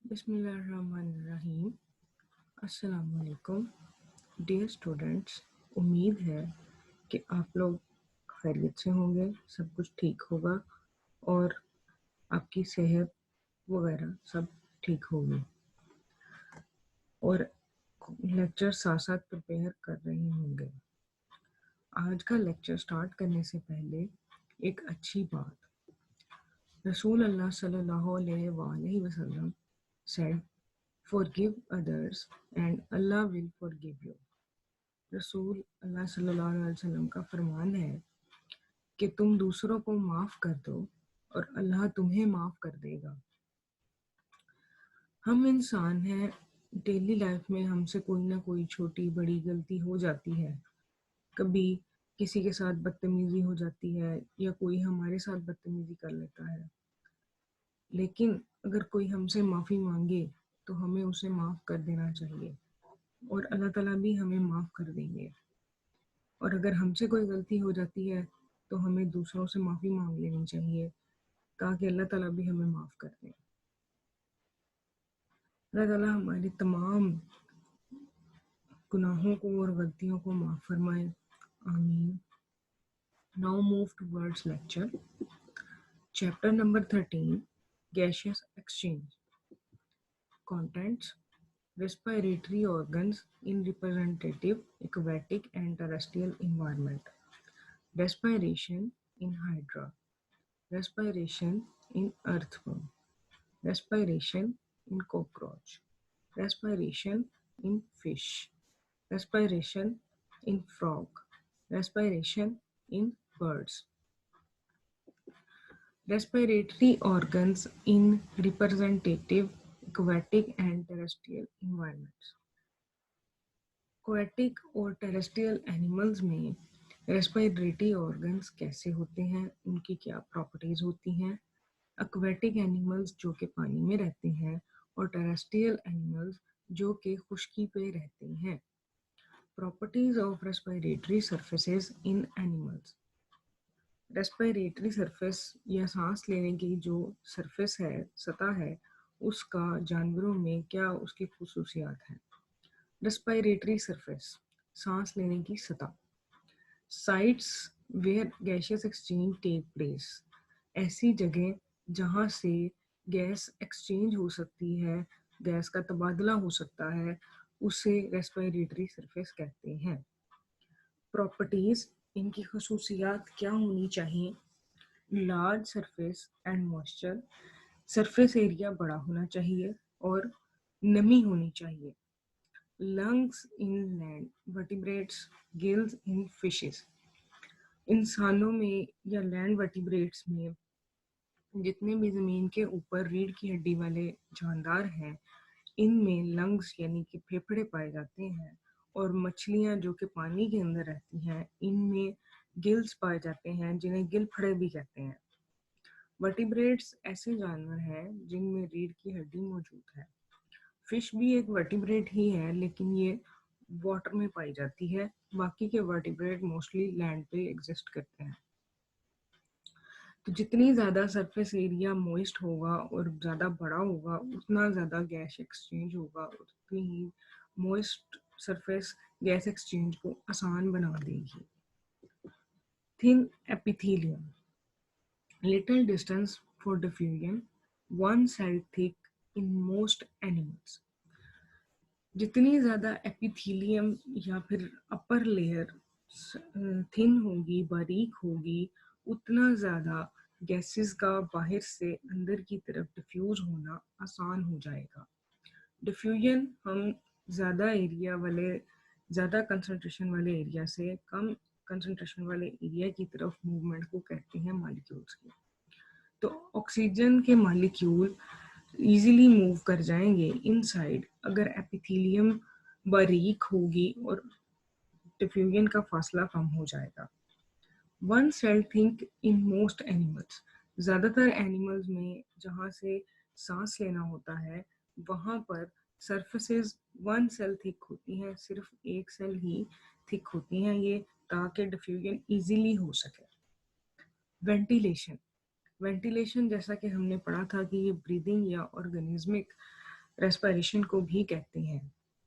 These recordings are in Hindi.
बिस्मिल्लाहिर्रहमानिर्रहीम। अस्सलाम वालेकुम डियर स्टूडेंट्स। उम्मीद है कि आप लोग खैरियत से होंगे, सब कुछ ठीक होगा और आपकी सेहत वगैरह सब ठीक होगी और लेक्चर साथ साथ प्रिपेयर कर रहे होंगे। आज का लेक्चर स्टार्ट करने से पहले एक अच्छी बात, रसूल अल्लाह सल्लल्लाहु अलैहि वसल्लम said, forgive others and Allah will forgive you। रसूल अल्लाह सल्लल्लाहु अलैहि वसल्लम का फरमान है कि तुम दूसरों को माफ़ कर दो और अल्लाह तुम्हें माफ़ कर देगा। हम इंसान हैं, डेली लाइफ में हमसे कोई ना कोई छोटी बड़ी गलती हो जाती है। कभी किसी के साथ बदतमीज़ी हो जाती है या कोई हमारे साथ बदतमीज़ी कर लेता है, लेकिन अगर कोई हमसे माफ़ी मांगे तो हमें उसे माफ़ कर देना चाहिए और अल्लाह ताला भी हमें माफ़ कर देंगे। और अगर हमसे कोई गलती हो जाती है तो हमें दूसरों से माफ़ी मांग लेनी चाहिए ताकि अल्लाह ताला भी हमें माफ़ कर दें। अल्लाह ताला हमारी तमाम गुनाहों को और गलतियों को माफ़ फरमाए, आमीन। Now move towards lecture. Chapter number 13, gaseous exchange। Contents: respiratory organs in representative, aquatic and terrestrial environment. Respiration in hydra. Respiration in earthworm. Respiration in cockroach. Respiration in fish. Respiration in frog. Respiration in birds. Respiratory organs in representative, aquatic and terrestrial environments. Aquatic और टेरेस्ट्रियल एनिमल्स में रेस्पिरेटरी ऑर्गन्स कैसे होते हैं, उनकी क्या प्रॉपर्टीज होती हैं। एक्वाटिक एनिमल्स जो कि पानी में रहते हैं और टेरेस्ट्रियल एनिमल्स जो कि खुश्की पे रहते हैं। Properties of respiratory surfaces in animals. Respiratory surface या सांस लेने की जो सरफेस है, सतह है, उसका जानवरों में क्या उसकी खुसूसियात हैं। रेस्पिरेटरी सरफेस, सांस लेने की सतह। Sites where gaseous exchange take place, ऐसी जगह जहाँ से गैस एक्सचेंज हो सकती है, गैस का तबादला हो सकता है, उसे रेस्पिरेटरी सरफेस कहते हैं। प्रॉपर्टीज, इनकी खसूसियात क्या होनी चाहिए। Large surface and moisture, surface area बड़ा होना चाहिए और नमी होनी चाहिए। Lungs in land vertebrates, gills in fishes. इंसानों में या लैंड वर्टिब्रेट्स में जितने भी ज़मीन के ऊपर रीढ़ की हड्डी वाले जानदार हैं, इनमें लंग्स यानी कि फेफड़े पाए जाते हैं और मछलियां जो कि पानी के अंदर रहती हैं, इनमें गिल्स पाए जाते हैं जिन्हें गिल फड़े भी कहते हैं। वर्टिब्रेट्स ऐसे जानवर हैं जिनमें रीढ़ की हड्डी मौजूद है। फिश भी एक वर्टिब्रेट ही है, लेकिन ये वाटर में पाई जाती है। बाकी के वर्टिब्रेट मोस्टली लैंड पे एग्जिस्ट करते हैं। तो जितनी ज़्यादा सरफेस एरिया मॉइस्ट होगा और ज़्यादा बड़ा होगा, उतना ज़्यादा गैस एक्सचेंज होगा, उतनी ही मॉइस्ट सरफेस गैस एक्सचेंज को आसान बना देगी। Thin epithelium, little distance for diffusion, one cell thick in most animals. जितनी ज़्यादा एपिथेलियम या फिर अपर लेयर थिन होगी, बारीक होगी, उतना ज़्यादा गैसेस का बाहर से अंदर की तरफ डिफ्यूज होना आसान हो जाएगा। डिफ्यूजन हम ज़्यादा एरिया वाले, ज़्यादा कंसंट्रेशन वाले एरिया से कम कंसंट्रेशन वाले एरिया की तरफ मूवमेंट को कहते हैं मॉलिक्यूल्स की। तो ऑक्सीजन के मॉलिक्यूल इजीली मूव कर जाएंगे इनसाइड अगर एपिथेलियम बारीक होगी और डिफ्यूजन का फासला कम हो जाएगा। One cell think in most animals, ज़्यादातर एनिमल्स में जहाँ से सांस लेना होता है वहाँ पर सरफेसेस वन सेल थिक होती हैं, सिर्फ एक सेल ही थिक होती हैं ये, ताकि डिफ्यूजन इजीली हो सके। वेंटिलेशन, वेंटिलेशन जैसा कि हमने पढ़ा था कि ये ब्रीदिंग या ऑर्गेनिज्मिक रेस्पिरेशन को भी कहते हैं।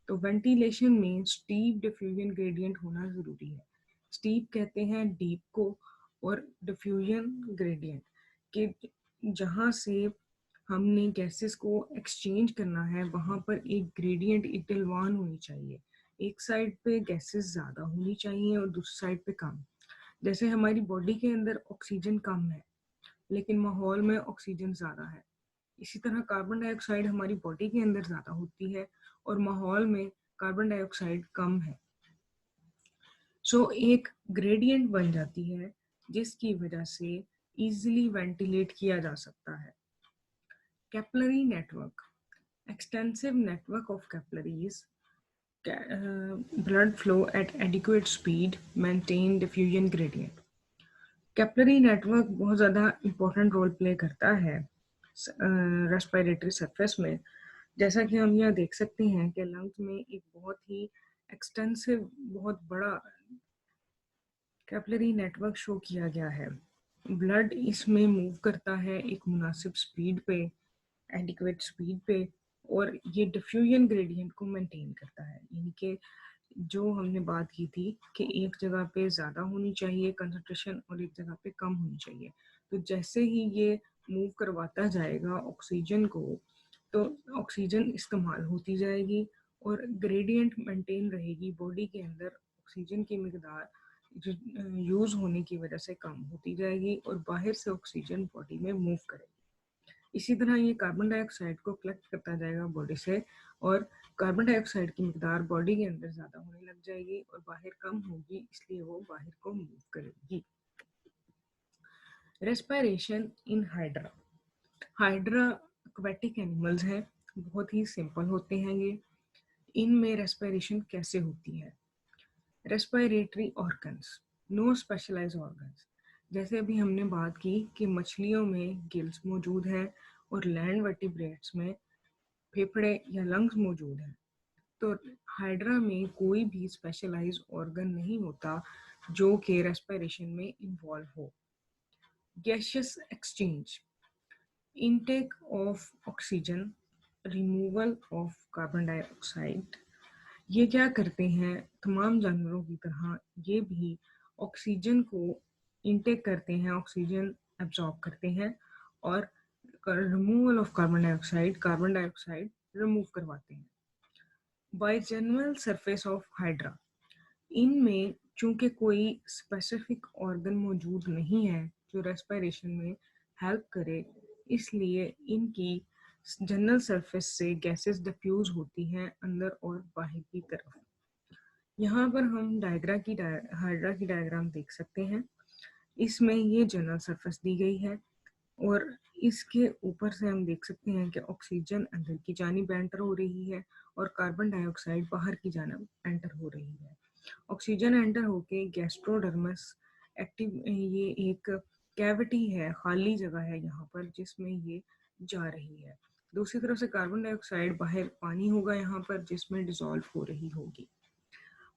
तो वेंटिलेशन में स्टीप डिफ्यूजन ग्रेडियंट होना ज़रूरी है। स्टीप कहते हैं डीप को, और डिफ्यूजन ग्रेडियंट कि जहाँ से हमने गैसेस को एक्सचेंज करना है वहाँ पर एक ग्रेडियंट, एक ढलवान होनी चाहिए। एक साइड पे गैसेस ज़्यादा होनी चाहिए और दूसरी साइड पे कम। जैसे हमारी बॉडी के अंदर ऑक्सीजन कम है लेकिन माहौल में ऑक्सीजन ज़्यादा है, इसी तरह कार्बन डाइऑक्साइड हमारी बॉडी के अंदर ज़्यादा होती है और माहौल में कार्बन डाइऑक्साइड कम है। सो एक ग्रेडियंट बन जाती है जिसकी वजह से इजीली वेंटिलेट किया जा सकता है। Capillary network, extensive network of capillaries, blood flow at adequate speed, maintain diffusion gradient. Capillary network बहुत ज़्यादा इम्पोर्टेंट रोल प्ले करता है रेस्पिरेटरी सरफेस में। जैसा कि हम यहाँ देख सकते हैं कि लंग्स में एक बहुत ही एक्सटेंसिव, बहुत बड़ा कैपिलरी नेटवर्क शो किया गया है। ब्लड इसमें मूव करता है एक मुनासिब स्पीड पे, एडिक्वेट स्पीड पे, और ये डिफ्यूजन ग्रेडियंट को मेंटेन करता है। यानी कि जो हमने बात की थी कि एक जगह पे ज़्यादा होनी चाहिए कंसंट्रेशन और एक जगह पे कम होनी चाहिए, तो जैसे ही ये मूव करवाता जाएगा ऑक्सीजन को, तो ऑक्सीजन इस्तेमाल होती जाएगी और ग्रेडियंट मेंटेन रहेगी। बॉडी के अंदर ऑक्सीजन की मिकदार यूज़ होने की वजह से कम होती जाएगी और बाहर से ऑक्सीजन बॉडी में मूव करेगी। इसी तरह ये कार्बन डाइऑक्साइड को कलेक्ट करता जाएगा बॉडी से, और कार्बन डाइऑक्साइड की मिकदार बॉडी के अंदर ज़्यादा होने लग जाएगी और बाहर कम होगी, इसलिए वो बाहर को मूव करेगी। Respiration in hydra. Hydra aquatic animals हैं, बहुत ही सिंपल होते हैं ये। इनमें रेस्पिरेशन कैसे होती है? Respiratory organs, no specialised organs. जैसे अभी हमने बात की कि मछलियों में गिल्स मौजूद है और लैंड वर्टिब्रेट्स में फेफड़े या लंग्स मौजूद हैं। तो हाइड्रा में कोई भी स्पेशलाइज्ड ऑर्गन नहीं होता जो कि रेस्पिरेशन में इन्वॉल्व हो। Gaseous exchange, intake of oxygen, removal of carbon dioxide. ये क्या करते हैं? तमाम जानवरों की तरह ये भी ऑक्सीजन को इनटेक करते हैं, ऑक्सीजन एब्जॉर्ब करते हैं, और removal of carbon dioxide remove करवाते हैं। बाइजर्नल सरफेस ऑफ हाइड्रा, इनमें चूंकि कोई स्पेसिफिक ऑर्गन मौजूद नहीं है जो रेस्पिरेशन में हेल्प करे, इसलिए इनकी जनरल सरफेस से गैसेस डिफ्यूज होती हैं अंदर और बाहर की तरफ। यहाँ पर हम हाइड्रा की डायग्राम देख सकते हैं। इसमें ये जनरल सरफेस दी गई है और इसके ऊपर से हम देख सकते हैं कि ऑक्सीजन अंदर की जानिब एंटर हो रही है और कार्बन डाइऑक्साइड बाहर की जानिब एंटर हो रही है। ऑक्सीजन एंटर होके गैस्ट्रोडर्मस एक्टिव, ये एक कैविटी है, खाली जगह है यहाँ पर जिसमें ये जा रही है। दूसरी तरफ से कार्बन डाइऑक्साइड बाहर पानी होगा यहाँ पर जिसमें डिसॉल्व हो रही होगी।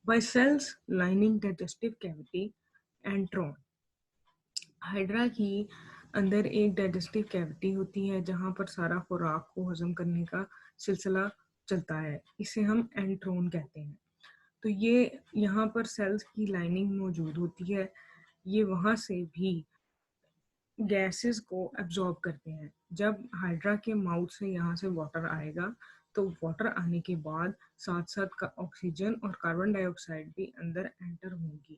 By cells lining digestive cavity, enteron. Hydra की अंदर एक डाइजेस्टिव कैविटी होती है जहाँ पर सारा खुराक को हजम करने का सिलसिला चलता है, इसे हम एंट्रोन कहते हैं। तो ये यहाँ पर सेल्स की लाइनिंग मौजूद होती है, ये वहाँ से भी गैसेस को एब्जॉर्ब करते हैं। जब हाइड्रा के माउथ से यहाँ से वाटर आएगा तो वाटर आने के बाद साथ साथ का ऑक्सीजन और कार्बन डाइऑक्साइड भी अंदर एंटर होंगी।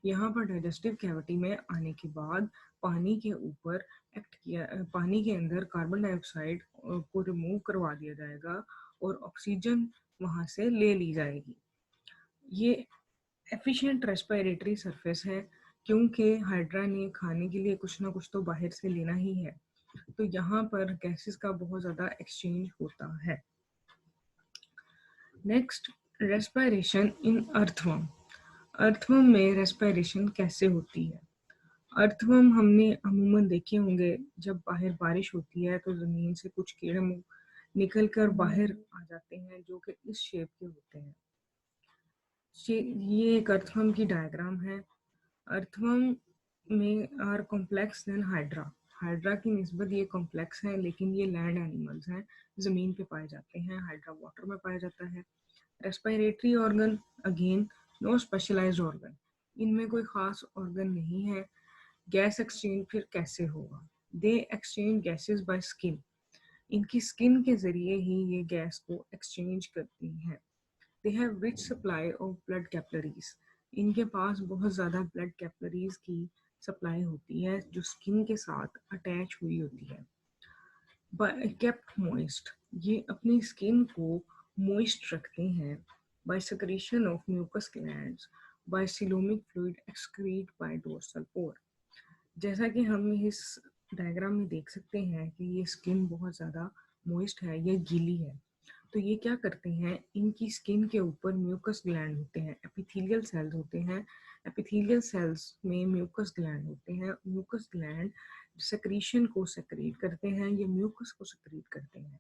यहाँ पर डाइजेस्टिव कैविटी में आने के बाद पानी के ऊपर पानी के अंदर कार्बन डाइऑक्साइड को रिमूव करवा दिया जाएगा और ऑक्सीजन वहाँ से ले ली जाएगी। ये एफिशिएंट रेस्पिरेटरी सरफेस है क्योंकि हाइड्रा ने खाने के लिए कुछ ना कुछ तो बाहर से लेना ही है, तो यहाँ पर गैसेस का बहुत ज़्यादा एक्सचेंज होता है। Next, respiration in earthworm. Earthworm में रेस्पिरेशन कैसे होती है? अर्थवर्म हमने अमूमन देखे होंगे, जब बाहर बारिश होती है तो ज़मीन से कुछ कीड़े निकल कर बाहर आ जाते हैं जो कि इस शेप के होते हैं। ये एक अर्थवर्म की डायग्राम है। अर्थवर्म में are complex than Hydra. Hydra की निस्बत ये कॉम्प्लेक्स है, लेकिन ये लैंड एनिमल्स हैं, ज़मीन पे पाए जाते हैं। हाइड्रा वाटर में पाया जाता है। Respiratory organ, again no specialised organ, इनमें कोई खास ऑर्गन नहीं है। गैस एक्सचेंज फिर कैसे होगा? दे एक्सचेंज गैसेस बाय स्किन, इनकी स्किन के जरिए ही ये गैस को एक्सचेंज करती हैं। They have rich supply of blood capillaries, इनके पास बहुत ज़्यादा ब्लड कैपिलरीज की सप्लाई होती है जो स्किन के साथ अटैच हुई होती है। केप्ट मॉइस्ट, ये अपनी स्किन को मॉइस्ट रखते हैं। By secretion of mucus glands, by coelomic fluid excrete by dorsal pore. जैसा कि हम इस डायग्राम में देख सकते हैं कि ये स्किन बहुत ज़्यादा मॉइस्ट है, ये गीली है। तो ये क्या करते हैं, इनकी स्किन के ऊपर म्यूकस ग्लैंड होते हैं, एपिथेलियल सेल्स होते हैं। एपिथेलियल सेल्स में म्यूकस ग्लैंड होते हैं। म्यूकस ग्लैंड सेक्रीशन को सेक्रेट करते हैं, ये म्यूकस को सेक्रेट करते हैं,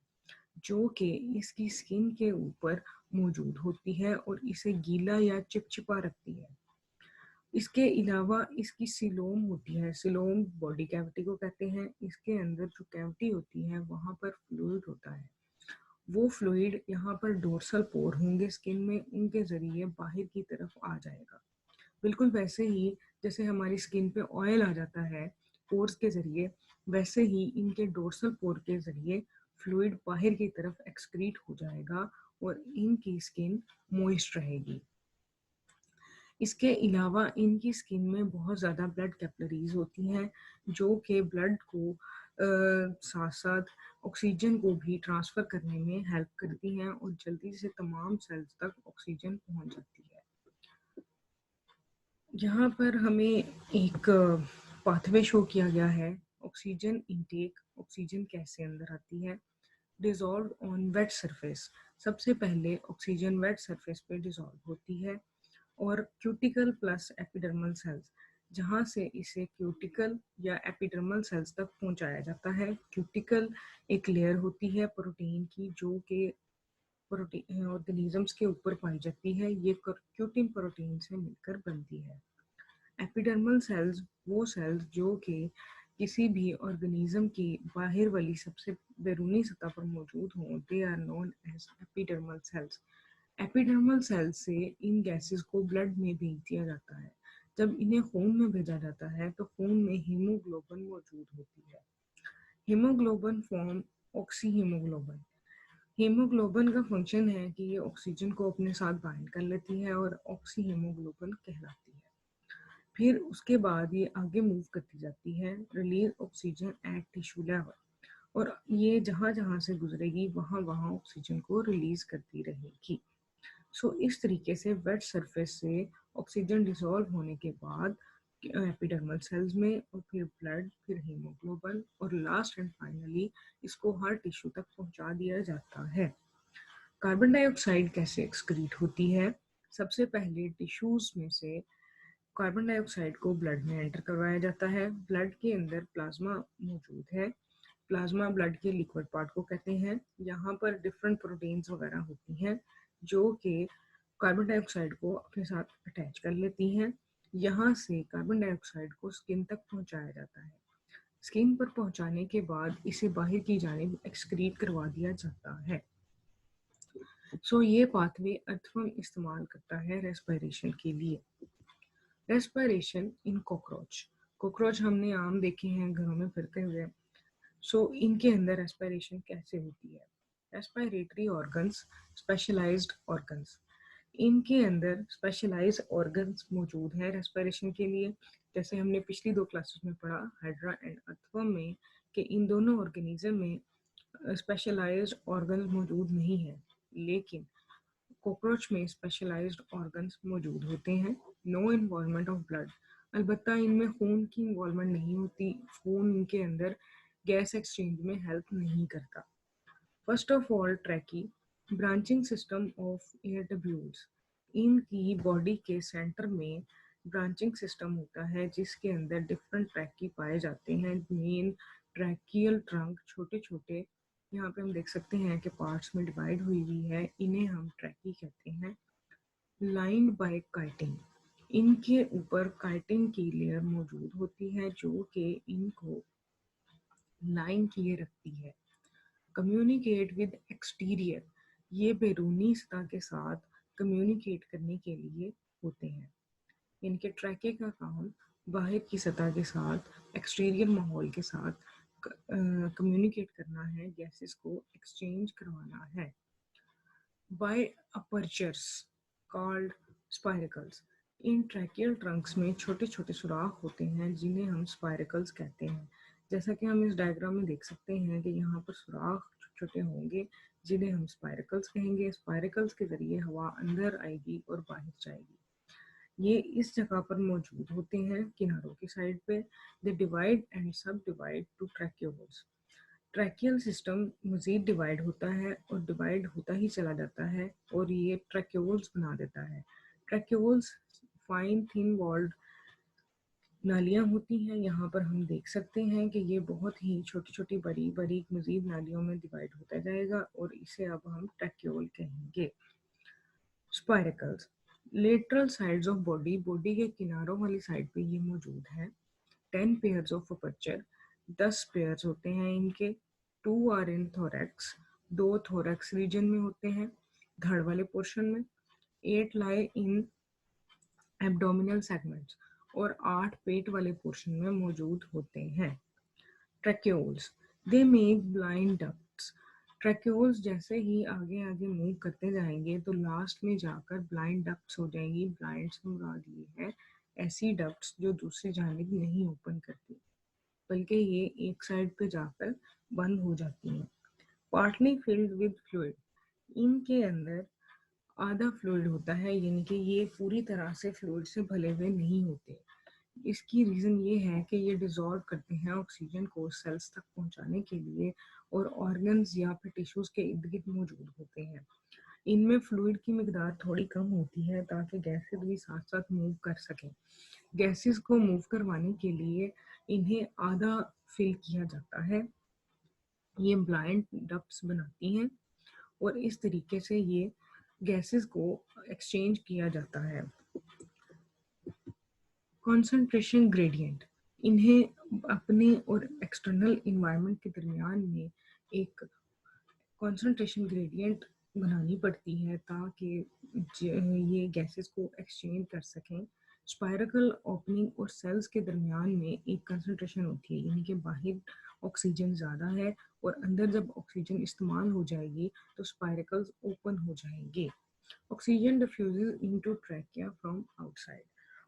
जो कि इसकी स्किन के ऊपर मौजूद होती है और इसे गीला या चिपचिपा रखती है। इसके अलावा इसकी सिलोम होती है, सिलोम बॉडी कैविटी को कहते हैं। इसके अंदर जो कैविटी होती है वहाँ पर फ्लूइड होता है, वो फ्लूइड यहाँ पर डोर्सल पोर होंगे स्किन में, उनके जरिए बाहर की तरफ आ जाएगा। बिल्कुल वैसे ही जैसे हमारी स्किन पे ऑयल आ जाता है पोर्स के जरिए, वैसे ही इनके डोर्सल पोर के जरिए फ्लूइड बाहर की तरफ एक्सक्रीट हो जाएगा और इनकी स्किन मॉइस्ट रहेगी। इसके अलावा इनकी स्किन में बहुत ज़्यादा ब्लड कैपिलरीज होती हैं, जो कि ब्लड को साथ साथ ऑक्सीजन को भी ट्रांसफ़र करने में हेल्प करती हैं और जल्दी से तमाम सेल्स तक ऑक्सीजन पहुंच जाती है। यहाँ पर हमें एक पाथवे शो किया गया है, ऑक्सीजन इनटेक, ऑक्सीजन कैसे अंदर आती है। डिजॉल्व ऑन वेट सरफेस, सबसे पहले ऑक्सीजन वेट सरफेस पे डिजॉल्व होती है और क्यूटिकल प्लस एपिडर्मल सेल्स, जहाँ से इसे क्यूटिकल या एपिडर्मल सेल्स तक पहुँचाया जाता है। क्यूटिकल एक लेयर होती है प्रोटीन की, जो कि प्रोटीन ऑर्गेनिजम्स के ऊपर पाई जाती है, ये क्यूटिन प्रोटीन से मिलकर बनती है। एपिडर्मल सेल्स वो सेल्स जो कि किसी भी ऑर्गेनिज्म की बाहर वाली सबसे बैरूनी सतह पर मौजूद हों, they are known as epidermal cells. Epidermal cells से इन गैसेस को ब्लड में भेज दिया जाता है। जब इन्हें खून में भेजा जाता है तो खून में हीमोग्लोबिन मौजूद होती है। Haemoglobin form oxy haemoglobin. Haemoglobin का फंक्शन है कि ये ऑक्सीजन को अपने साथ बाइंड कर लेती है और ऑक्सी हीमोग्लोबिन कहलाती है। फिर उसके बाद ये आगे मूव करती जाती है, release oxygen at tissue level, और ये जहाँ जहाँ से गुजरेगी वहाँ वहाँ ऑक्सीजन को रिलीज करती रहेगी। सो इस तरीके से वेट सरफेस से ऑक्सीजन डिसॉल्व होने के बाद एपिडर्मल सेल्स में, और फिर ब्लड, फिर हीमोग्लोबिन, और लास्ट एंड फाइनली इसको हर टिश्यू तक पहुंचा दिया जाता है। कार्बन डाइऑक्साइड कैसे एक्सक्रीट होती है? सबसे पहले टिश्यूज में से कार्बन डाइऑक्साइड को ब्लड में एंटर करवाया जाता है। ब्लड के अंदर प्लाज्मा मौजूद है, प्लाज्मा ब्लड के लिक्विड पार्ट को कहते हैं। यहाँ पर डिफरेंट प्रोटीन्स वगैरह होती हैं जो कि कार्बन डाइऑक्साइड को अपने साथ अटैच कर लेती हैं। यहाँ से कार्बन डाइऑक्साइड को स्किन तक पहुँचाया जाता है। स्किन पर पहुँचाने के बाद इसे बाहर की जानिब एक्सक्रीट करवा दिया जाता है। सो ये पाथवे अर्थवर्म इस्तेमाल करता है रेस्पिरेशन के लिए। रेस्पिरेशन इन कॉकरोच, कॉकरोच हमने आम देखे हैं घरों में फिरते हुए। सो इनके अंदर रेस्पिरेशन कैसे होती है? रेस्पिरेटरी ऑर्गन्स, स्पेशलाइज्ड ऑर्गन्स, इनके अंदर स्पेशलाइज्ड ऑर्गन्स मौजूद हैं रेस्पिरेशन के लिए। जैसे हमने पिछली 2 क्लासेस में पढ़ा हाइड्रा एंड अर्थवर्म में कि इन दोनों ऑर्गेनिज्म में स्पेशलाइज्ड ऑर्गन्स मौजूद नहीं है, लेकिन कॉकरोच में स्पेशलाइज्ड ऑर्गन्स मौजूद होते हैं। नो इन्वॉल्वमेंट ऑफ ब्लड, अलबत्ता इनमें खून की इन्वॉल्वमेंट नहीं होती, खून इनके अंदर गैस एक्सचेंज में हेल्प नहीं करता। First of all ट्रैकी, branching system of air tubules, इनकी बॉडी के सेंटर में ब्रांचिंग सिस्टम होता है जिसके अंदर डिफरेंट ट्रैकी पाए जाते हैं। मेन ट्रैकियल ट्रंक, छोटे छोटे यहाँ पे हम देख सकते हैं कि पार्ट्स में डिवाइड हुई हुई है, इन्हें हम ट्रैकी कहते हैं। लाइंड बाय काइटिन, इनके ऊपर काइटिन की लेयर मौजूद होती है जो कि इनको लाइन क्लियर रखती है। कम्युनिकेट विद एक्सटीरियर, ये बैरूनी सतह के साथ कम्युनिकेट करने के लिए होते हैं। इनके ट्रैके का काम बाहर की सतह के साथ एक्सटीरियर माहौल के साथ कम्युनिकेट करना है, गैसेस को एक्सचेंज करवाना है। बाय अपर्चर्स कॉल्ड स्पाइरकल्स, इन ट्रैकियल ट्रंक्स में छोटे छोटे सुराख होते हैं जिन्हें हम स्पाइरकल्स कहते हैं। जैसा कि हम इस डायग्राम में देख सकते हैं कि यहाँ पर सुराख छोटे होंगे जिन्हें हम स्पाइरकल्स कहेंगे। स्पाइरकल्स के जरिए हवा अंदर आएगी और बाहर जाएगी। ये इस जगह पर मौजूद होते हैं किनारों की साइड पे। They divide and subdivide to tracheoles. Tracheal system मजीद डिवाइड होता है और डिवाइड होता ही चला जाता है और ये ट्रैक्यूल्स बना देता है। ट्रैक्यूल्स फाइन थिन वॉल्ड नालियाँ होती हैं। यहाँ पर हम देख सकते हैं कि ये बहुत ही छोटी छोटी बारीक बारीक मजीद नालियों में डिवाइड होता जाएगा और इसे अब हम ट्रैक्यूल कहेंगे। Spiracles lateral sides of body, body के किनारों वाली साइड पे ये मौजूद है। 10 पेयर्स ऑफ अपर्चर, 10 पेयर्स होते हैं इनके। 2 are in thorax, 2 thorax region में होते हैं धड़ वाले पोर्शन में। 8 लाई इन एब्डोमिनल सेगमेंट्स, और 8 पेट वाले पोर्शन में मौजूद होते हैं। Tracheoles, they make blind ducts. Tracheoles जैसे ही आगे आगे मूव करते जाएंगे तो लास्ट में जाकर ब्लाइंड डक्ट्स हो जाएंगी। ब्लाइंड से मुराद ये है ऐसी डक्ट्स जो दूसरी जानिब नहीं ओपन करती बल्कि ये एक साइड पे जाकर बंद हो जाती हैं। पार्टली फिल्ड विद फ्लूइड, इनके अंदर आधा फ्लूइड होता है, यानी कि ये पूरी तरह से फ्लूइड से भरे हुए नहीं होते। इसकी रीज़न ये है कि ये डिज़ोल्व करते हैं ऑक्सीजन को सेल्स तक पहुंचाने के लिए और ऑर्गन्स या फिर टिश्यूज़ के इर्द गिर्द मौजूद होते हैं। इनमें फ्लूइड की मिकदार थोड़ी कम होती है ताकि गैसेस भी साथ साथ मूव कर सकें। गैसेस को मूव करवाने के लिए इन्हें आधा फिल किया जाता है। ये ब्लाइंड डक्ट्स बनाती हैं और इस तरीके से ये गैसेस को एक्सचेंज किया जाता है। कॉन्सेंट्रेशन ग्रेडियंट, इन्हें अपने और एक्सटर्नल इन्वायरमेंट के दरमियान में एक कॉन्सेंट्रेशन ग्रेडियंट बनानी पड़ती है ताकि ये गैसेस को एक्सचेंज कर सकें। स्पायरकल ओपनिंग और सेल्स के दरमियान में एक कंसंट्रेशन होती है, यानी कि बाहर ऑक्सीजन ज़्यादा है और अंदर जब ऑक्सीजन इस्तेमाल हो जाएगी तो स्पायरकल्स ओपन हो जाएंगे। Oxygen diffuses into trachea from outside,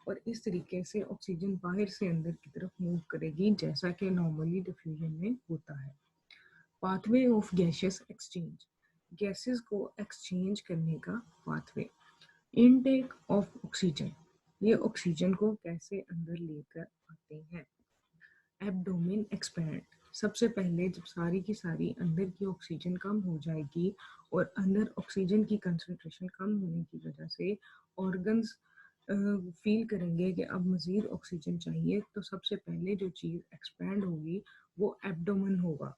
और इस तरीके से ऑक्सीजन बाहर से अंदर की तरफ मूव करेगी जैसा कि नॉर्मली डिफ्यूजन में होता है। Pathway of gases exchange, gases को एक्सचेंज करने का पाथवे। इनटेक ऑफ ऑक्सीजन, ये ऑक्सीजन को कैसे अंदर लेकर आते हैं। एब्डोमेन एक्सपैंड, सबसे पहले जब सारी की सारी अंदर की ऑक्सीजन कम हो जाएगी और अंदर ऑक्सीजन की कंसंट्रेशन कम होने की वजह से ऑर्गन्स फील करेंगे कि अब मज़ीद ऑक्सीजन चाहिए, तो सबसे पहले जो चीज़ एक्सपैंड होगी वो एब्डोमेन होगा।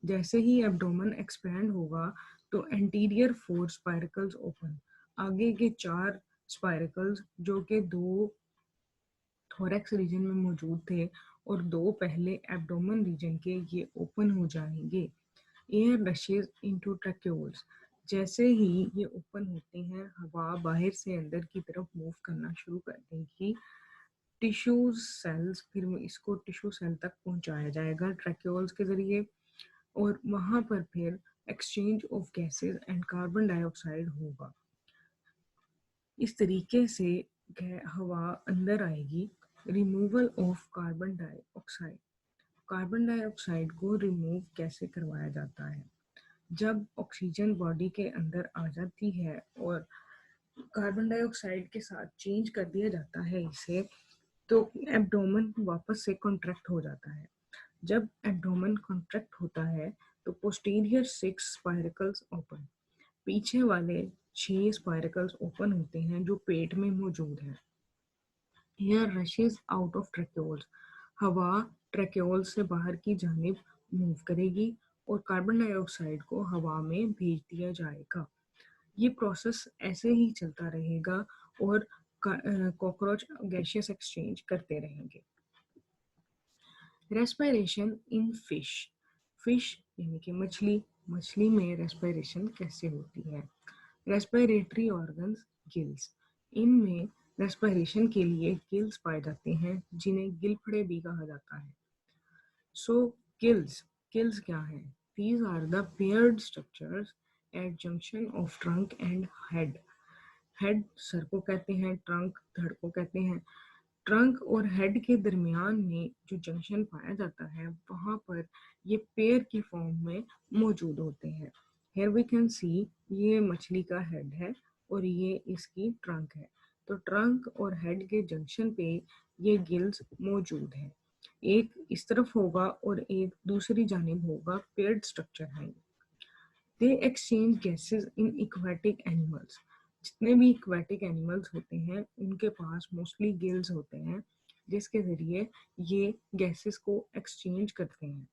जैसे ही एब्डोमेन एक्सपैंड होगा तो एंटीरियर 4 स्पाइरकल्स ओपन, आगे के 4 स्पाइरकल्स जो कि 2 थोरैक्स रीजन में मौजूद थे और 2 पहले एब्डोमेन रीजन के, ये ओपन हो जाएंगे। एयर रशेज इनटू ट्रैक्यूल्स, जैसे ही ये ओपन होते हैं हवा बाहर से अंदर की तरफ मूव करना शुरू कर देगी। टिश्यूज सेल्स, फिर इसको टिश्यू सेल तक पहुंचाया जाएगा ट्रैक्यूल्स के जरिए और वहां पर फिर exchange of gases and carbon dioxide होगा। इस तरीके से हवा अंदर आएगी। Removal of carbon dioxide, carbon dioxide को रिमूव कैसे करवाया जाता है। जब ऑक्सीजन बॉडी के अंदर आ जाती है और कार्बन डाइऑक्साइड के साथ चेंज कर दिया जाता है इसे, तो एब्डोमेन वापस से कॉन्ट्रैक्ट हो जाता है। जब एब्डोमेन कॉन्ट्रैक्ट होता है तो पोस्टीरियर 6 स्पाइरकल्स ओपन, पीछे वाले 6 स्पाइरकल्स ओपन होते हैं जो पेट में मौजूद हैं। Air rushes out of tracheoles, हवा ट्रैक्यूल्स से बाहर की जानिब मूव करेगी और कार्बन डाइऑक्साइड को हवा में भेज दिया जाएगा। ये प्रोसेस ऐसे ही चलता रहेगा और कॉकरोच गैसियस एक्सचेंज करते रहेंगे। रेस्पिरेशन इन फिश, फिश यानी कि मछली, मछली में रेस्पिरेशन कैसे होती है? रेस्पिरेटरी ऑर्गन्स, गिल्स, इनमें रेस्पिरेशन के लिए गिल्स पाए जाते हैं जिन्हें गिलफड़े भी कहा जाता है। सो गिल्स, गिल्स क्या है? These are the paired structures at junction of trunk and head. Head sir को कहते हैं, ट्रंक धड़ को कहते हैं। ट्रंक और हेड के दरमियान में जो जंक्शन पाया जाता है वहां पर ये पेयर की फॉर्म में मौजूद होते हैं। Here we can see ये मछली का हेड है और ये इसकी ट्रंक है। तो ट्रंक और हेड के जंक्शन पे ये गिल्स मौजूद है। एक इस तरफ होगा और एक दूसरी जानिब होगा, पेयर्ड स्ट्रक्चर है। दे exchange gases in aquatic animals, जितने भी एक्वाटिक एनिमल्स होते हैं उनके पास मोस्टली गिल्स होते हैं जिसके जरिए ये गैसेस को एक्सचेंज करते हैं।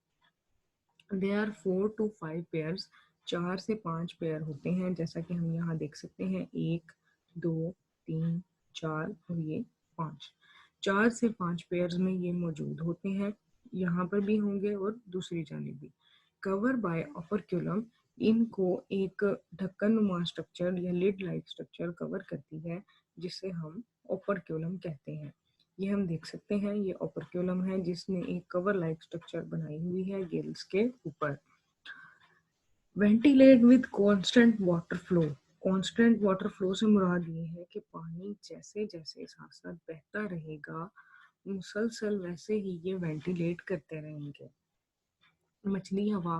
दे आर 4 to 5 पेयर्स, 4 से 5 पेयर होते हैं जैसा कि हम यहाँ देख सकते हैं, 1 2 3 4 और ये 5। 4 से 5 पेयर्स में ये मौजूद होते हैं, यहाँ पर भी होंगे और दूसरी जानिब भी। कवर बाय ऑपरक्यूलम, इनको एक ढक्कन नुमा स्ट्रक्चर या लिड लाइक स्ट्रक्चर कवर करती है जिसे हम ऑपरक्यूलम कहते हैं। ये हम देख सकते हैं, ये ऑपरक्यूलम है जिसने एक कवर लाइक स्ट्रक्चर बनाई हुई है गिल्स के ऊपर। Ventilate with constant water flow, constant water flow से मुराद ये है कि पानी जैसे जैसे साथ साथ बहता रहेगा मुसलसल वैसे ही ये वेंटिलेट करते रहेंगे। मछली हवा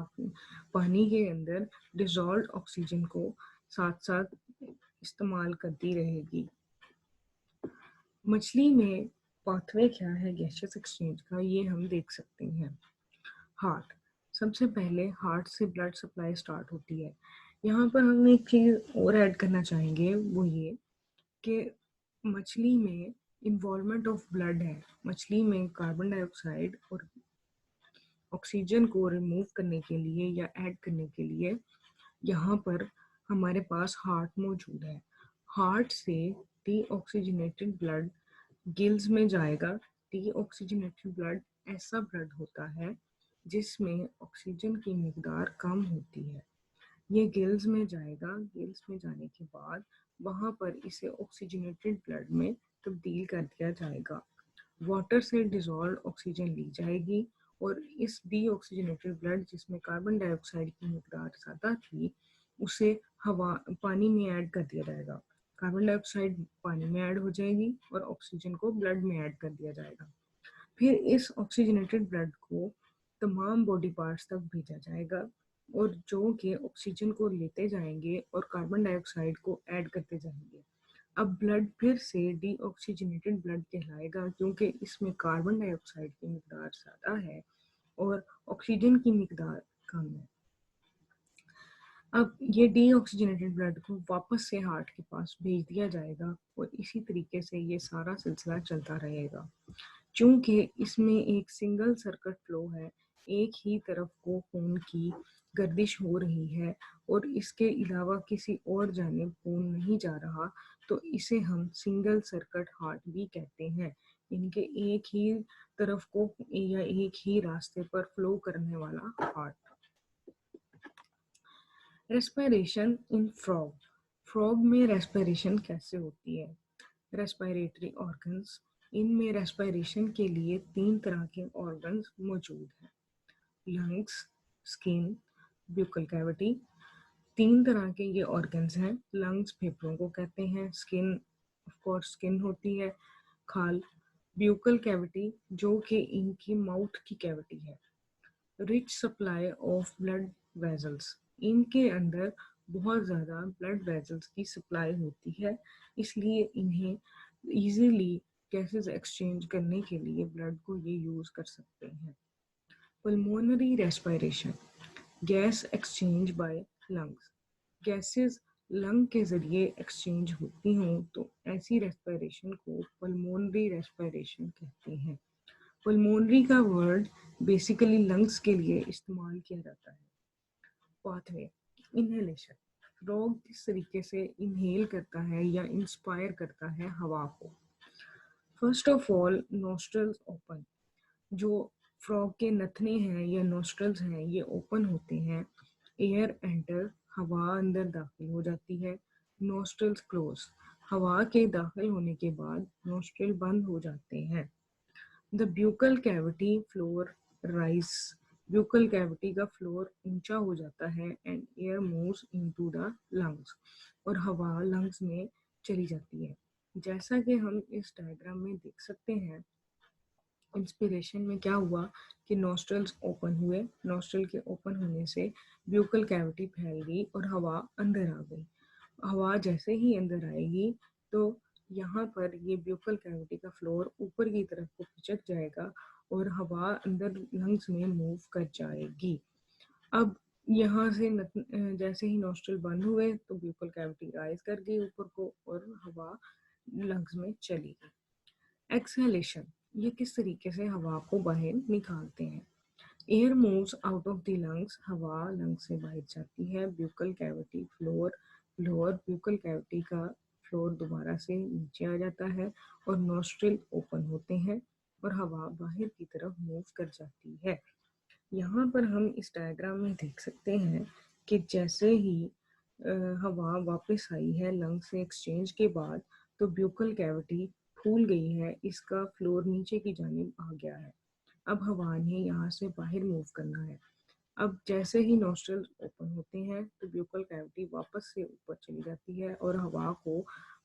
पानी के अंदर डिसॉल्व्ड ऑक्सीजन को साथ साथ इस्तेमाल करती रहेगी। मछली में पाथवे क्या है गैसियस एक्सचेंज का, ये हम देख सकते हैं। हार्ट, सबसे पहले हार्ट से ब्लड सप्लाई स्टार्ट होती है। यहाँ पर हम एक चीज़ और ऐड करना चाहेंगे, वो ये कि मछली में इन्वॉल्वमेंट ऑफ ब्लड है। मछली में कार्बन डाइऑक्साइड और ऑक्सीजन को रिमूव करने के लिए या ऐड करने के लिए यहाँ पर हमारे पास हार्ट मौजूद है। हार्ट से डीऑक्सीजनेटेड ब्लड गिल्स में जाएगा। डीऑक्सीजनेटेड ब्लड ऐसा ब्लड होता है जिसमें ऑक्सीजन की मिकदार कम होती है। ये गिल्स में जाएगा, गिल्स में जाने के बाद वहाँ पर इसे ऑक्सीजनेटेड ब्लड में तब्दील कर दिया जाएगा। वाटर से डिसॉल्व ऑक्सीजन ली जाएगी और इस डीऑक्सीजनेटेड ब्लड जिसमें कार्बन डाइऑक्साइड की मिकदार ज़्यादा थी उसे हवा पानी में ऐड कर दिया जाएगा। कार्बन डाइऑक्साइड पानी में ऐड हो जाएगी और ऑक्सीजन को ब्लड में ऐड कर दिया जाएगा। फिर इस ऑक्सीजनेटेड ब्लड को तमाम बॉडी पार्ट्स तक भेजा जाएगा और जो कि ऑक्सीजन को लेते जाएंगे और कार्बन डाइऑक्साइड को ऐड करते जाएंगे। अब ब्लड फिर से डीऑक्सीजनेटेड ब्लड कहलाएगा क्योंकि इसमें कार्बन डाइऑक्साइड की मिकदार ज़्यादा है और ऑक्सीजन की मिकदार कम है। अब ये डीऑक्सीजनेटेड ब्लड को वापस से हार्ट के पास भेज दिया जाएगा और इसी तरीके से ये सारा सिलसिला चलता रहेगा। चूंकि इसमें एक सिंगल सर्किट फ्लो है, एक ही तरफ को खून की गर्दिश हो रही है और इसके अलावा किसी और जानिब खून नहीं जा रहा, तो इसे हम सिंगल सर्किट हार्ट भी कहते हैं। इनके एक ही तरफ को या एक ही रास्ते पर फ्लो करने वाला heart. Respiration in frog, frog में रेस्पिरेशन कैसे होती है? रेस्पिरेटरी ऑर्गन्स, इनमें रेस्पिरेशन के लिए 3 तरह के ऑर्गन्स मौजूद हैं। Lungs, skin, buccal cavity. 3 तरह के ये ऑर्गन्स हैं। लंग्स फेफड़ों को कहते हैं, स्किन ऑफ कोर्स स्किन होती है, खाल, ब्यूकल कैविटी जो कि इनकी माउथ की कैविटी है। Rich supply of blood vessels, इनके अंदर बहुत ज़्यादा ब्लड वेजल्स की सप्लाई होती है, इसलिए इन्हें इजीली गैसेस एक्सचेंज करने के लिए ब्लड को ये यूज़ कर सकते हैं। Pulmonary respiration, gas exchange by lungs, gases lung के ज़रिए एक्सचेंज होती हों तो ऐसी रेस्पिरेशन को पल्मोनरी रेस्पिरेशन कहते हैं। पल्मोनरी का वर्ड बेसिकली लंग्स के लिए इस्तेमाल किया जाता है। पाथवे, इनहेलेशन, फ्रॉग किस तरीके से इनहेल करता है या इंस्पायर करता है हवा को। First of all nostrils open, जो फ्रॉग के नथने हैं या नोस्ट्रल्स हैं, ये ओपन होते हैं। एयर एंटर, हवा अंदर दाखिल हो जाती है। नोस्ट्रल्स क्लोज, हवा के दाखिल होने के बाद नोस्ट्रल बंद हो जाते हैं। The buccal cavity floor rise, buccal cavity का फ्लोर ऊंचा हो जाता है and air moves into the lungs, और हवा लंग्स में चली जाती है। जैसा कि हम इस डायग्राम में देख सकते हैं, इंस्पिरेशन में क्या हुआ कि नोस्ट्रल्स ओपन हुए, नोस्ट्रल के ओपन होने से ब्यूकल कैविटी फैल गई और हवा अंदर आ गई। हवा जैसे ही अंदर आएगी तो यहाँ पर ये ब्यूकल कैविटी का फ्लोर ऊपर की तरफ को खिसक जाएगा और हवा अंदर लंग्स में मूव कर जाएगी। अब यहाँ से जैसे ही नोस्ट्रल बंद हुए तो ब्यूकल कैविटी राइज कर गई ऊपर को और हवा लंग्स में चली गई। एक्सहेलेशन, ये किस तरीके से हवा को बाहर निकालते हैं। Air moves out of the lungs, हवा लंग्स से बाहर जाती है। Buccal cavity floor, buccal cavity का फ्लोर दोबारा से नीचे आ जाता है और नोस्ट्रिल ओपन होते हैं और हवा बाहर की तरफ मूव कर जाती है। यहाँ पर हम इस डायग्राम में देख सकते हैं कि जैसे ही हवा वापस आई है लंग से एक्सचेंज के बाद, तो ब्यूकल कैविटी फूल गई है, इसका फ्लोर नीचे की जानिब आ गया है। अब हवा ने यहाँ से बाहर मूव करना है। अब जैसे ही नोस्ट्रल्स ओपन होते हैं तो ब्यूकल कैविटी वापस से ऊपर चली जाती है और हवा को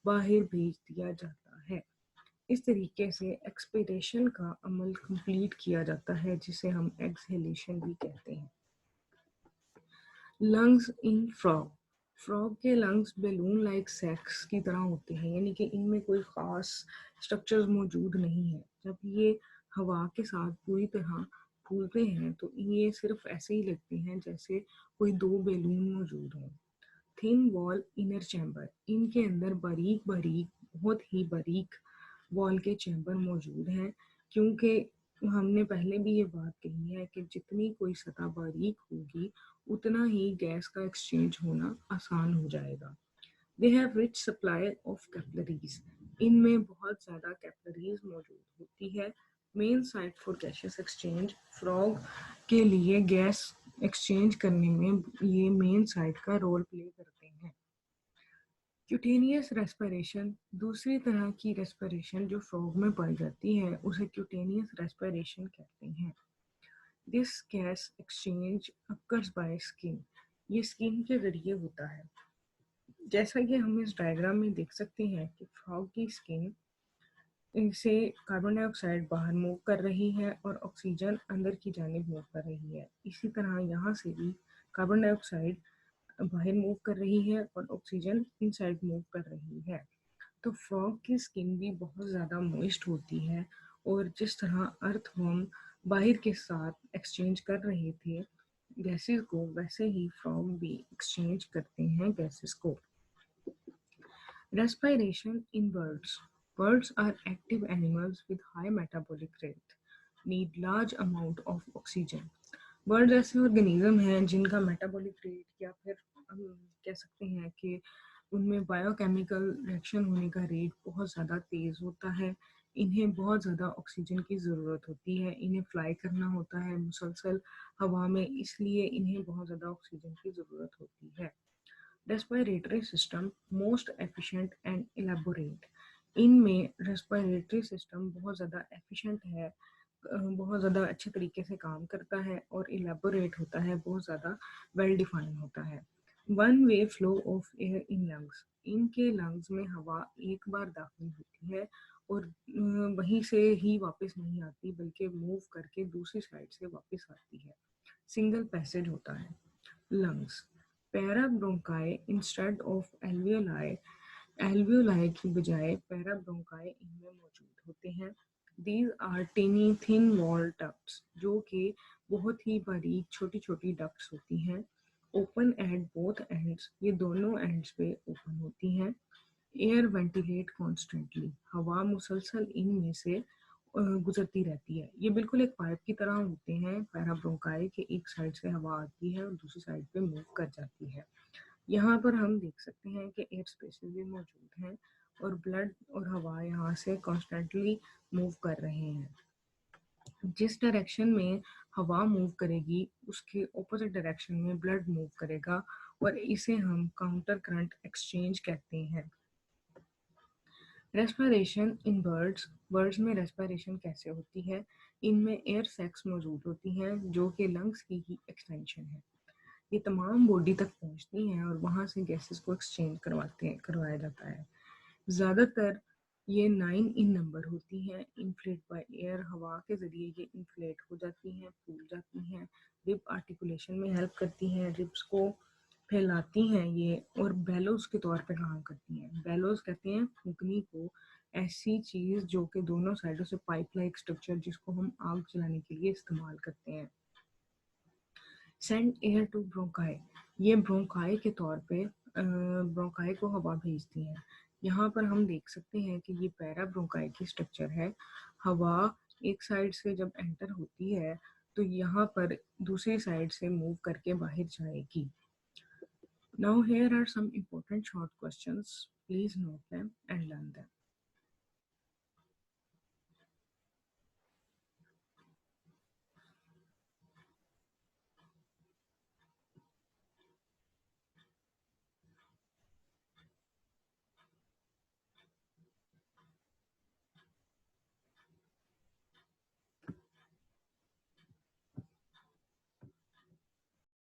बाहर भेज दिया जाता है। इस तरीके से एक्सपिरेशन का अमल कंप्लीट किया जाता है, जिसे हम एक्सहेलेशन भी कहते हैं। लंग्स इन फ्रॉग, फ्रॉग के लंग्स बैलून लाइक सैक्स की तरह होते हैं, यानी कि इनमें कोई ख़ास स्ट्रक्चर्स मौजूद नहीं है। जब ये हवा के साथ पूरी तरह फूलते हैं तो ये सिर्फ ऐसे ही लगते हैं जैसे कोई दो बैलून मौजूद हों। थिन वॉल इनर चैम्बर, इनके अंदर बारीक बारीक, बहुत ही बारीक वॉल के चैम्बर मौजूद हैं, क्योंकि हमने पहले भी ये बात कही है कि जितनी कोई सतह बारीक होगी उतना ही गैस का एक्सचेंज होना आसान हो जाएगा। They have rich supply of capillaries, इनमें बहुत ज़्यादा कैपिलरीज मौजूद होती है। Main site for gases exchange, frog के लिए गैस एक्सचेंज करने में ये मेन साइट का रोल प्ले करते हैं। क्यूटेनियस रेस्पिरेशन, दूसरी तरह की रेस्पिरेशन जो फ्रॉग में पाई जाती है उसे क्यूटेनियस रेस्पिरेशन कहते हैं। This gas exchange occurs by skin, ये स्किन के जरिए होता है। जैसा कि हम इस डायग्राम में देख सकते हैं कि फ्रॉग की स्किन से कार्बन डाइऑक्साइड बाहर मूव कर रही है और ऑक्सीजन अंदर की जानिब मूव कर रही है। इसी तरह यहाँ से भी कार्बन डाइऑक्साइड बाहर मूव कर रही है और ऑक्सीजन इनसाइड मूव कर रही है। तो फ्रॉग की स्किन भी बहुत ज़्यादा मॉइस्ट होती है और जिस तरह अर्थवर्म बाहर के साथ एक्सचेंज कर रहे थे गैसेस को, वैसे ही फ्रॉग भी एक्सचेंज करते हैं गैसेस को। Respiration in birds. Birds are active animals with high metabolic rate, need large amount of oxygen. Birds ऐसे ऑर्गेनिज्म हैं जिनका मेटाबॉलिक रेट, या फिर हम कह सकते हैं कि उनमें बायोकेमिकल रिएक्शन होने का रेट बहुत ज़्यादा तेज़ होता है। इन्हें बहुत ज़्यादा ऑक्सीजन की ज़रूरत होती है, इन्हें फ्लाई करना होता है मुसलसल हवा में, इसलिए इन्हें बहुत ज़्यादा ऑक्सीजन की ज़रूरत होती है। Respiratory system most efficient and elaborate, इनमें रेस्पिरेटरी सिस्टम बहुत ज़्यादा एफिशिएंट है, बहुत ज़्यादा अच्छे तरीके से काम करता है और इलेबोरेट होता है, बहुत ज़्यादा वेल डिफाइन होता है। One way flow of air in lungs, इनके लंग्स में हवा एक बार दाखिल होती है और वहीं से ही वापस नहीं आती, बल्कि मूव करके दूसरी साइड से वापस आती है। सिंगल पैसेज होता है। Lungs, parabronchi instead of alveoli, alveoli की बजाय पैराब्रोंकाई इनमें मौजूद होते हैं। These are tiny thin wall ducts, जो कि बहुत ही बारीक छोटी छोटी डक्ट्स होती हैं। ओपन एट बोथ एंड्स, ये दोनों एंड्स पे ओपन होती हैं। एयर वेंटिलेट कॉन्स्टेंटली, हवा मुसलसल इनमें से गुजरती रहती है। ये बिल्कुल एक पाइप की तरह होते हैं पैराब्रोंकाई के, एक साइड से हवा आती है और दूसरी साइड पे मूव कर जाती है। यहाँ पर हम देख सकते हैं कि एयर स्पेसेस भी मौजूद हैं और ब्लड और हवा यहाँ से कॉन्स्टेंटली मूव कर रहे हैं। जिस डायरेक्शन में हवा मूव करेगी उसके ऑपोजिट डायरेक्शन में ब्लड मूव करेगा और इसे हम काउंटर करंट एक्सचेंज कहते हैं। रेस्पिरेशन इन बर्ड्स, बर्ड्स में रेस्पिरेशन कैसे होती है? इनमें एयर सैक्स मौजूद होती हैं जो कि लंग्स की ही एक्सटेंशन है। ये तमाम बॉडी तक पहुंचती हैं और वहां से गैसेस को एक्सचेंज करवाया जाता है। ज़्यादातर ये 9 इन नंबर होती हैं। इन्फ्लेट बाय एयर, हवा के ज़रिए ये इन्फ्लेट हो जाती हैं, फूल जाती हैं। रिब आर्टिकुलेशन में हेल्प करती हैं, रिब्स को फैलाती हैं ये, और बेलोज के तौर पे काम करती हैं। बेलोज कहते हैं फूकनी को, ऐसी चीज़ जो कि दोनों साइडों से पाइप लाइक स्ट्रक्चर जिसको हम आग जलाने के लिए इस्तेमाल करते हैं। सेंड एयर टू ब्रोंकाई, ये ब्रोंकाई के तौर पे ब्रोंकाई को हवा भेजती है। यहाँ पर हम देख सकते हैं कि ये पैरा ब्रोंकाई की स्ट्रक्चर है। हवा एक साइड से जब एंटर होती है तो यहाँ पर दूसरी साइड से मूव करके बाहर जाएगी। Now here are some important short questions. Please note them and learn them.